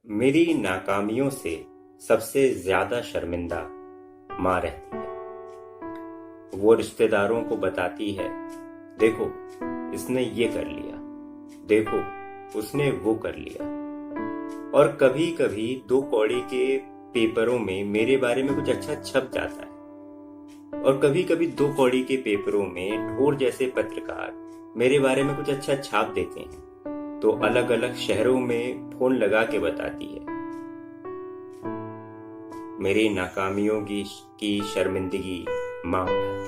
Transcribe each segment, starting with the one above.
मेरी नाकामियों से सबसे ज्यादा शर्मिंदा माँ रहती है। वो रिश्तेदारों को बताती है, देखो इसने ये कर लिया, देखो उसने वो कर लिया। और कभी कभी 2 कौड़ी के पेपरों में मेरे बारे में कुछ अच्छा छप जाता है, और कभी कभी 2 कौड़ी के पेपरों में ढोर जैसे पत्रकार मेरे बारे में कुछ अच्छा छाप देते हैं, तो अलग अलग शहरों में फोन लगा के बताती है। मेरी नाकामियों की शर्मिंदगी मां उठाती है।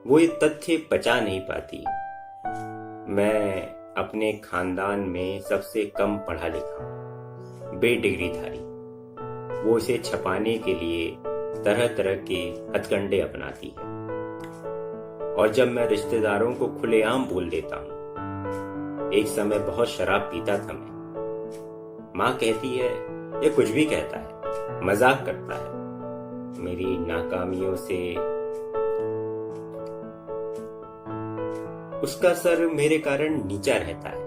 वो ये तथ्य पचा नहीं पाती, मैं अपने खानदान में सबसे कम पढ़ा लिखा, बेडिग्रीधारी। वो इसे छपाने के लिए तरह तरह के हथकंडे अपनाती है। और जब मैं रिश्तेदारों को खुलेआम बोल देता हूँ, एक समय बहुत शराब पीता था मैं, माँ कहती है ये कुछ भी कहता है, मजाक करता है। मेरी नाकामियों से उसका सर मेरे कारण नीचा रहता है,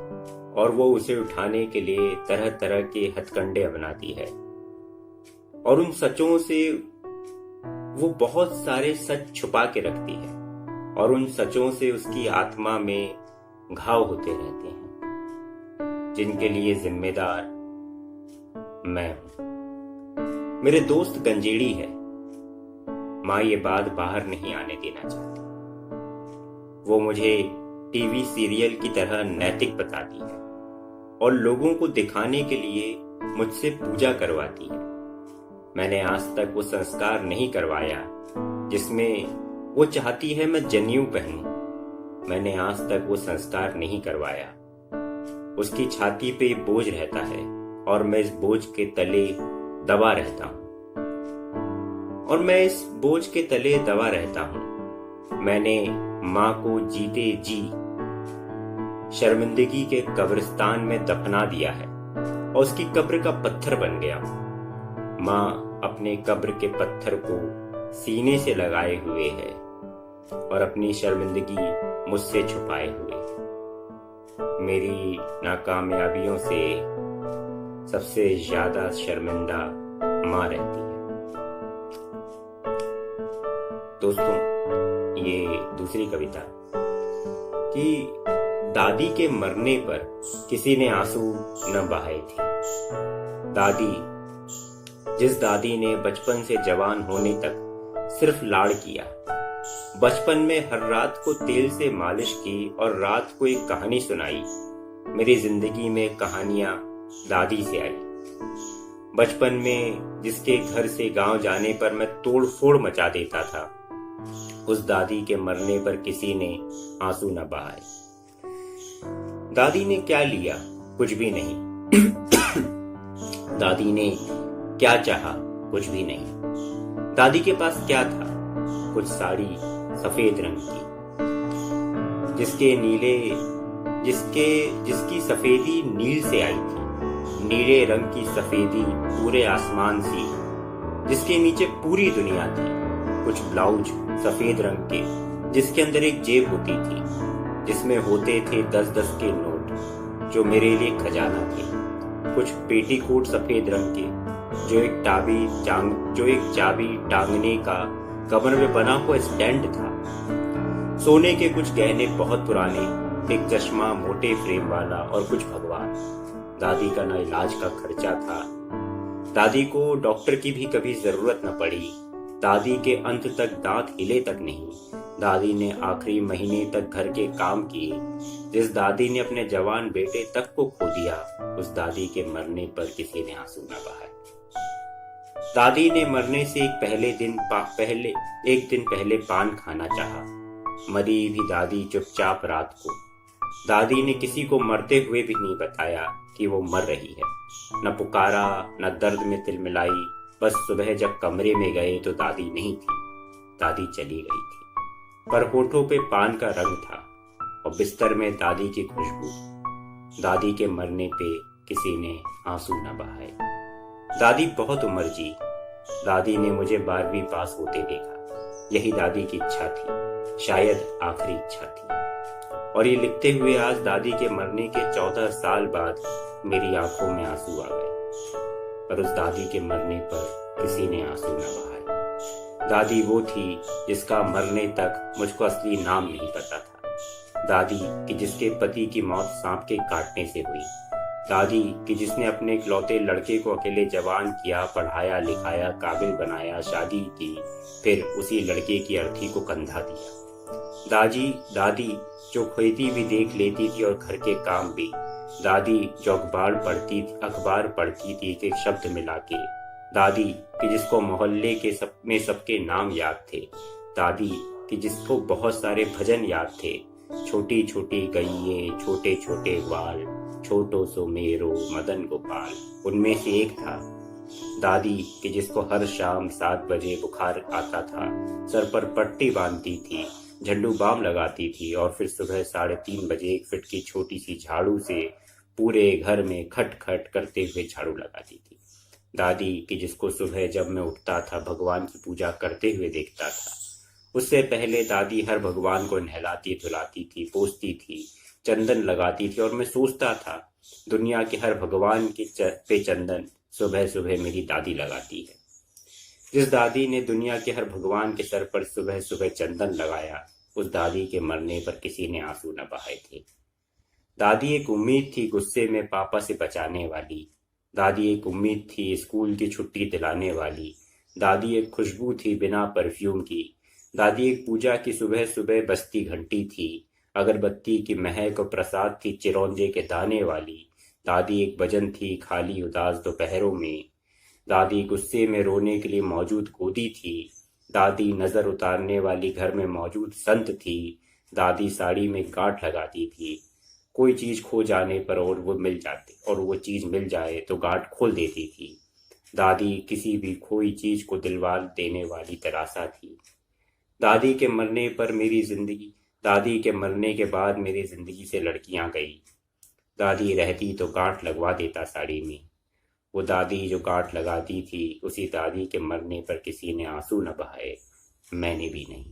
और वो उसे उठाने के लिए तरह तरह के हथकंडे अपनाती है। और उन सचों से वो बहुत सारे सच छुपा के रखती है, और उन सचों से उसकी आत्मा में घाव होते रहते हैं, जिनके लिए जिम्मेदार मैं हूं। मेरे दोस्त गंजेड़ी है, माँ ये बात बाहर नहीं आने देना चाहती। वो मुझे टीवी सीरियल की तरह नैतिक बताती है, और लोगों को दिखाने के लिए मुझसे पूजा करवाती है। मैंने आज तक वो संस्कार नहीं करवाया जिसमें वो चाहती है मैं जनेऊ पहनूं। मैंने आज तक वो संस्कार नहीं करवाया। उसकी छाती पे बोझ रहता है, और मैं इस बोझ के तले दबा रहता हूं। और मैं इस बोझ के तले दबा रहता हूं। मैंने माँ को जीते जी शर्मिंदगी के कब्रिस्तान में दफना दिया है, और उसकी कब्र का पत्थर बन गया हूं। माँ अपने कब्र के पत्थर को सीने से लगाए हुए है, और अपनी शर्मिंदगी मुझसे छुपाए हुए। मेरी नाकामयाबियों से सबसे ज्यादा शर्मिंदा माँ रहती है। दोस्तों, ये दूसरी कविता कि दादी के मरने पर किसी ने आंसू न बहाए थे। दादी, जिस दादी ने बचपन से जवान होने तक सिर्फ लाड़ किया, बचपन में हर रात को तेल से मालिश की और रात को एक कहानी सुनाई। मेरी जिंदगी में कहानियां दादी से आई। बचपन में जिसके घर से गांव जाने पर मैं तोड़ फोड़ मचा देता था, उस दादी के मरने पर किसी ने आंसू न बहाए। दादी ने क्या लिया? कुछ भी नहीं। दादी ने क्या चाहा? कुछ भी नहीं। दादी के पास क्या था? कुछ साड़ी सफेद रंग की, जिसकी सफेदी नील से आई थी। नीले रंग की सफेदी पूरे आसमान सी, जिसके नीचे पूरी दुनिया थी। कुछ ब्लाउज सफेद रंग के, जिसके अंदर एक जेब होती थी, जिसमें होते थे 10-10 के नोट, जो मेरे लिए खजाना थे। कुछ पेटीकोट सफेद रंग के, जो एक चाबी टांगने का कमर में बना हुआ स्टैंड था। सोने के कुछ गहने बहुत पुराने, एक चश्मा मोटे फ्रेम वाला, और कुछ भगवान। दादी का ना इलाज का खर्चा था। दादी को डॉक्टर की भी कभी जरूरत न पड़ी। दादी के अंत तक दांत हिले तक नहीं। दादी ने आखिरी महीने तक घर के काम किए। जिस दादी ने अपने जवान बेटे तक को खो दिया, उस दादी के मरने पर किसी ने आंसू न बहाए। दादी ने मरने से एक दिन पहले पान खाना चाहा। मरी भी दादी चुपचाप रात को। दादी ने किसी को मरते हुए भी नहीं बताया कि वो मर रही है। न पुकारा, न दर्द में तिलमिलाई। बस सुबह जब कमरे में गए तो दादी नहीं थी। दादी चली गई थी, पर होठों पे पान का रंग था, और बिस्तर में दादी की खुशबू। दादी के मरने पे किसी ने आंसू न बहाए। दादी बहुत उम्र जी। दादी ने मुझे 12वीं पास होते देखा। यही दादी की इच्छा थी, शायद आखिरी इच्छा थी। और ये लिखते हुए आज दादी के मरने के 14 साल बाद मेरी आंखों में आंसू आ गए। पर उस दादी के मरने पर किसी ने आंसू न बहाए। दादी वो थी जिसका मरने तक मुझको असली नाम नहीं पता था। दादी कि जिसके पति की मौत सांप के काटने से हुई। दादी कि जिसने अपने इकलौते लड़के को अकेले जवान किया, पढ़ाया लिखाया, काबिल बनाया, शादी की, फिर उसी लड़के की अर्थी को कंधा दिया। दादी जो खेती भी देख लेती थी और घर के काम भी। दादी जो अखबार पढ़ती थी एक एक शब्द मिला के। दादी कि जिसको मोहल्ले के सबके नाम याद थे। दादी कि जिसको बहुत सारे भजन याद थे। छोटी छोटी गईये, छोटे छोटे ग्वाल, छोटो सो मेरो मदन गोपाल, उनमें से एक था। दादी कि जिसको हर शाम 7 बजे बुखार आता था, सर पर पट्टी बांधती थी, झंडू बाम लगाती थी और फिर सुबह 3:30 बजे 1 फीट की छोटी सी झाड़ू से पूरे घर में खट खट करते हुए झाड़ू लगाती थी। दादी कि जिसको सुबह जब मैं उठता था भगवान की पूजा करते हुए देखता था। उससे पहले दादी हर भगवान को नहलाती धुलाती थी, पोंछती थी, चंदन लगाती थी और मैं सोचता था दुनिया के हर भगवान पे चंदन सुबह सुबह मेरी दादी लगाती है। जिस दादी ने दुनिया के हर भगवान के सर पर सुबह सुबह चंदन लगाया, उस दादी के मरने पर किसी ने आंसू न बहाए थे। दादी एक उम्मीद थी गुस्से में पापा से बचाने वाली। दादी एक उम्मीद थी स्कूल की छुट्टी दिलाने वाली। दादी एक खुशबू थी बिना परफ्यूम की। दादी एक पूजा की सुबह सुबह बजती घंटी थी, अगरबत्ती की महक और प्रसाद थी चिरौंजे के दाने वाली। दादी एक भजन थी खाली उदास दोपहरों में। दादी गुस्से में रोने के लिए मौजूद गोदी थी। दादी नजर उतारने वाली घर में मौजूद संत थी। दादी साड़ी में गांठ लगाती थी। कोई चीज खो जाने पर और वो चीज मिल जाए तो गांठ खोल देती थी। दादी किसी भी खोई चीज को दिलवा देने वाली तरासा थी। दादी के मरने के बाद मेरी जिंदगी से लड़कियां गई। दादी रहती तो गांठ लगवा देता साड़ी में। वो दादी जो गांठ लगाती थी, उसी दादी के मरने पर किसी ने आंसू न बहाए, मैंने भी नहीं।